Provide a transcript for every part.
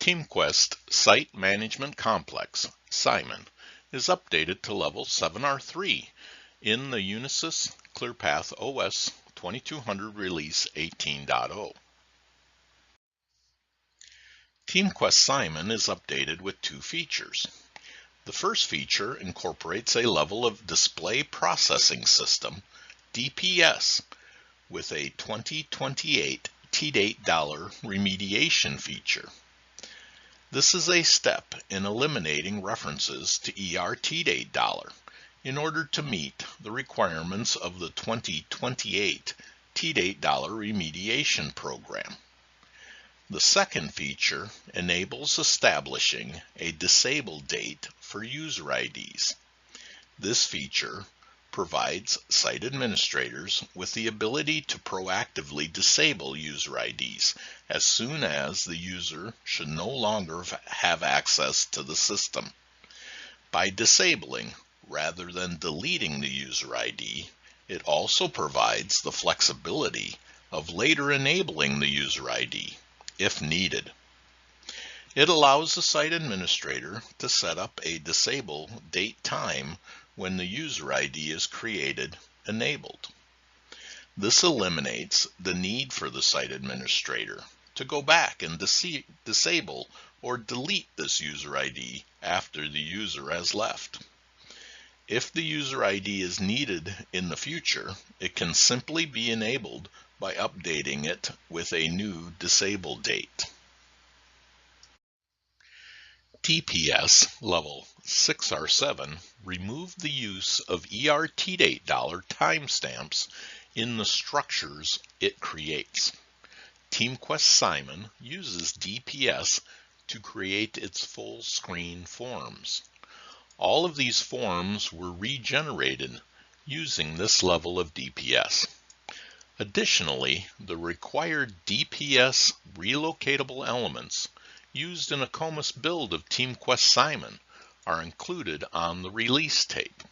TeamQuest Site Management Complex, SIMAN, is updated to level 7R3 in the Unisys ClearPath OS 2200 Release 18.0. TeamQuest SIMAN is updated with two features. The first feature incorporates a level of Display Processing System, DPS, with a 2028 TDATE remediation feature. This is a step in eliminating references to ER TDATE in order to meet the requirements of the 2028 TDATE remediation program. The second feature enables establishing a disabled date for user IDs. This feature provides site administrators with the ability to proactively disable user IDs as soon as the user should no longer have access to the system. By disabling rather than deleting the user ID, it also provides the flexibility of later enabling the user ID if needed. It allows the site administrator to set up a disable date time when the user ID is created enabled. This eliminates the need for the site administrator to go back and disable or delete this user ID after the user has left. If the user ID is needed in the future, it can simply be enabled by updating it with a new disable date. TPS level 6R7 removed the use of ER TDATE timestamps in the structures it creates. TeamQuest SIMAN uses DPS to create its full screen forms. All of these forms were regenerated using this level of DPS. Additionally, the required DPS relocatable elements used in a COMIS build of TeamQuest SIMAN are included on the release tape.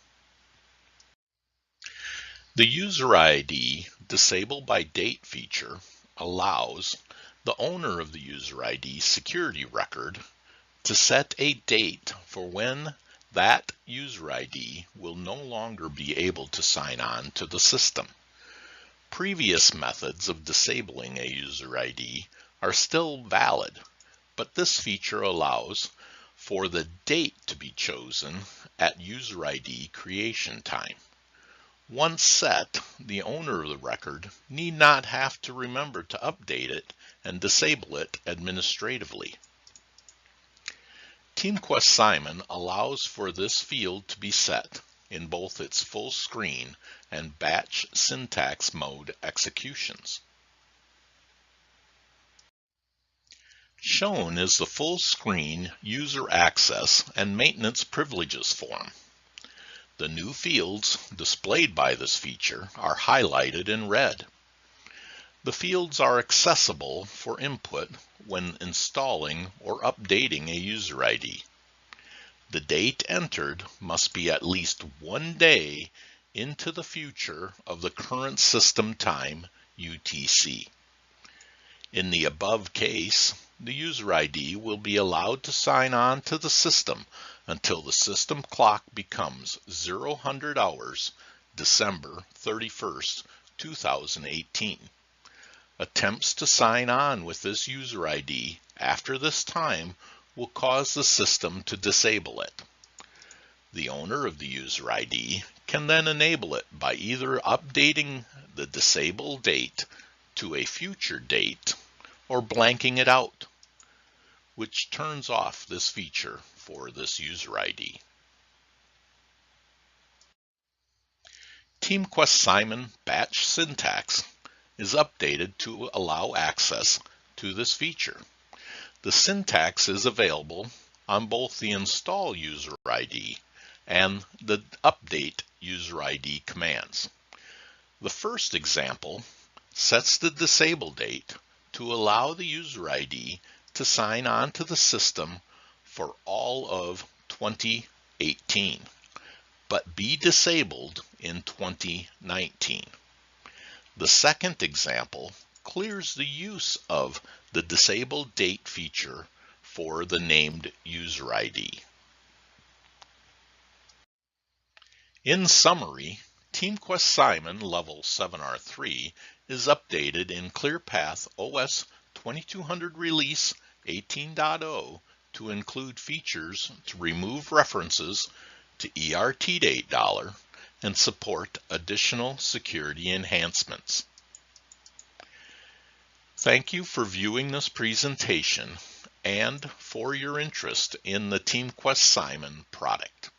The user ID disable by date feature allows the owner of the user ID security record to set a date for when that user ID will no longer be able to sign on to the system. Previous methods of disabling a user ID are still valid, but this feature allows for the date to be chosen at user ID creation time. Once set, the owner of the record need not have to remember to update it and disable it administratively. TeamQuest SIMAN allows for this field to be set in both its full screen and batch syntax mode executions. Shown is the full screen user access and maintenance privileges form. The new fields displayed by this feature are highlighted in red. The fields are accessible for input when installing or updating a user ID. The date entered must be at least 1 day into the future of the current system time UTC. In the above case, the user ID will be allowed to sign on to the system until the system clock becomes 0000 hours, December 31st, 2018. Attempts to sign on with this user ID after this time will cause the system to disable it. The owner of the user ID can then enable it by either updating the disable date to a future date or blanking it out, which turns off this feature for this user ID. TeamQuest SIMAN batch syntax is updated to allow access to this feature. The syntax is available on both the install user ID and the update user ID commands. The first example sets the disable date to allow the user ID to sign on to the system for all of 2018, but be disabled in 2019. The second example clears the use of the disable date feature for the named user ID. In summary, TeamQuest SIMAN Level 7R3 is updated in ClearPath OS 2200 Release 18.0 to include features to remove references to ER TDATE $, and support additional security enhancements. Thank you for viewing this presentation and for your interest in the TeamQuest SIMAN product.